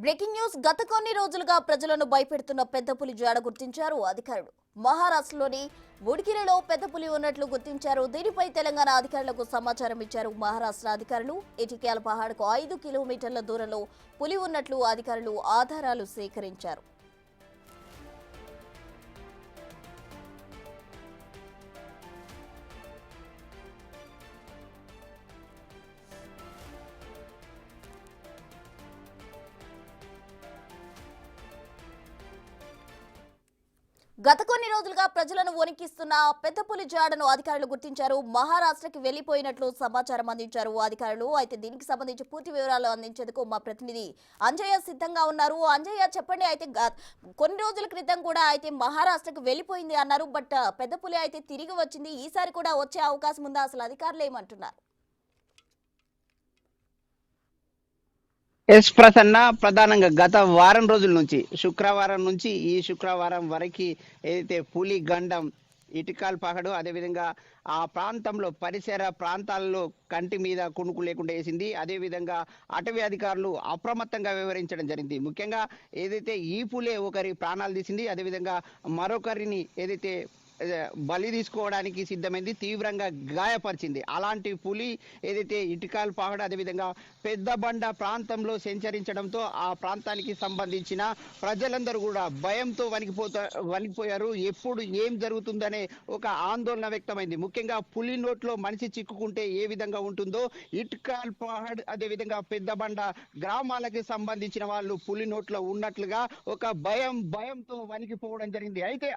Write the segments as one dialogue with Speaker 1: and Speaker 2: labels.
Speaker 1: Breaking news గత కొన్ని రోజులుగా ప్రజలను భయపెడుతున్న పెద్ద పులి జాడ గుర్తించారు అధికారులు. మహారాష్ట్రలోని ఉడికిరిలో పెద్ద పులి ఉన్నట్లు గుర్తించారు. దీనిపై తెలంగాణ అధికారులకు సమాచారం ఇచ్చారు మహారాష్ట్ర అధికారులు. ఇటిక్యాల పహాడ్కు 5 కిలోమీటర్ల దూరంలో పులి ఉన్నట్లు అధికారులు ఆధారాలు సేకరించారు. గత కొన్ని రోజులుగా ప్రజలను వణికిస్తున్న పెద్ద పులి జాడను అధికారులు గుర్తించారు. మహారాష్ట్రకి వెళ్లిపోయినట్లు సమాచారం అందించారు అధికారులు. అయితే దీనికి సంబంధించి పూర్తి వివరాలు అందించేందుకు మా ప్రతినిధి అంజయ్య సిద్ధంగా ఉన్నారు. అంజయ్య, చెప్పండి. అయితే కొన్ని రోజుల క్రితం కూడా అయితే మహారాష్ట్రకి వెళ్లిపోయింది అన్నారు. బట్ పెద్ద పులి అయితే తిరిగి వచ్చింది. ఈసారి కూడా వచ్చే అవకాశం ఉందా? అసలు అధికారులు ఏమంటున్నారు?
Speaker 2: ఎస్ ప్రసన్న, ప్రధానంగా గత వారం రోజుల నుంచి శుక్రవారం నుంచి ఈ శుక్రవారం వరకు ఏదైతే పులి గండం ఇటికాల్ పహడు అదేవిధంగా ఆ ప్రాంతంలో పరిసర ప్రాంతాల్లో కంటి మీద కునుకు లేకుండా వేసింది. అదేవిధంగా అటవీ అధికారులు అప్రమత్తంగా వ్యవహరించడం జరిగింది. ముఖ్యంగా ఏదైతే ఈ పులే ఒకరి ప్రాణాలు తీసింది, అదేవిధంగా మరొకరిని ఏదైతే బలి తీసుకోవడానికి సిద్ధమైంది, తీవ్రంగా గాయపరిచింది. అలాంటి పులి ఏదైతే ఇటికాల్ పహాడ్ అదేవిధంగా పెద్ద బండ ప్రాంతంలో సంచరించడంతో ఆ ప్రాంతానికి సంబంధించిన ప్రజలందరూ కూడా భయంతో వణికిపోయారు. ఎప్పుడు ఏం జరుగుతుందనే ఒక ఆందోళన వ్యక్తమైంది. ముఖ్యంగా పులి నోట్లో మనిషి చిక్కుకుంటే ఏ విధంగా ఉంటుందో ఇటికాల్ పహాడ్ అదేవిధంగా పెద్ద బండ గ్రామాలకి సంబంధించిన వాళ్ళు పులి నోట్లో ఉన్నట్లుగా ఒక భయంతో వణికిపోవడం జరిగింది. అయితే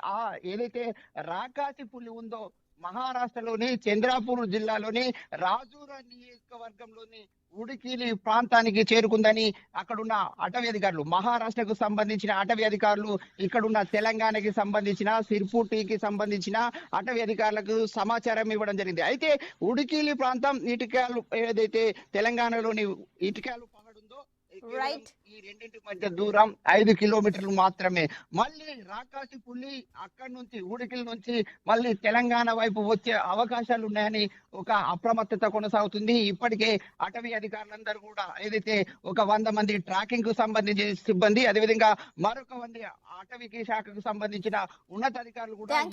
Speaker 2: ఏదైతే రాకాసి పులి ఉందో మహారాష్ట్రలోని చంద్రాపూర్ జిల్లాలోని రాజూరా నియోజకవర్గంలోని ఉడికిలి ప్రాంతానికి చేరుకుందని అక్కడున్న అటవీ అధికారులు, మహారాష్ట్రకు సంబంధించిన అటవీ అధికారులు, ఇక్కడున్న తెలంగాణకి సంబంధించిన సిర్పూటికి సంబంధించిన అటవీ అధికారులకు సమాచారం ఇవ్వడం జరిగింది. అయితే ఉడికిలి ప్రాంతం ఇటికాలు ఏదైతే తెలంగాణలోని ఇటికాలు ఈ రెండింటి మధ్య దూరం 5 కిలోమీటర్లు మాత్రమే. మళ్ళీ రాకాసి పులి అక్కడి నుంచి ఉడికిల నుంచి మళ్ళీ తెలంగాణ వైపు వచ్చే అవకాశాలు ఉన్నాయని ఒక అప్రమత్తత కొనసాగుతుంది. ఇప్పటికే అటవీ అధికారులందరూ కూడా ఏదైతే ఒక 100 మంది ట్రాకింగ్ కు సంబంధించిన సిబ్బంది, అదేవిధంగా మరొక మంది అటవీ శాఖకు సంబంధించిన ఉన్నతాధికారులు కూడా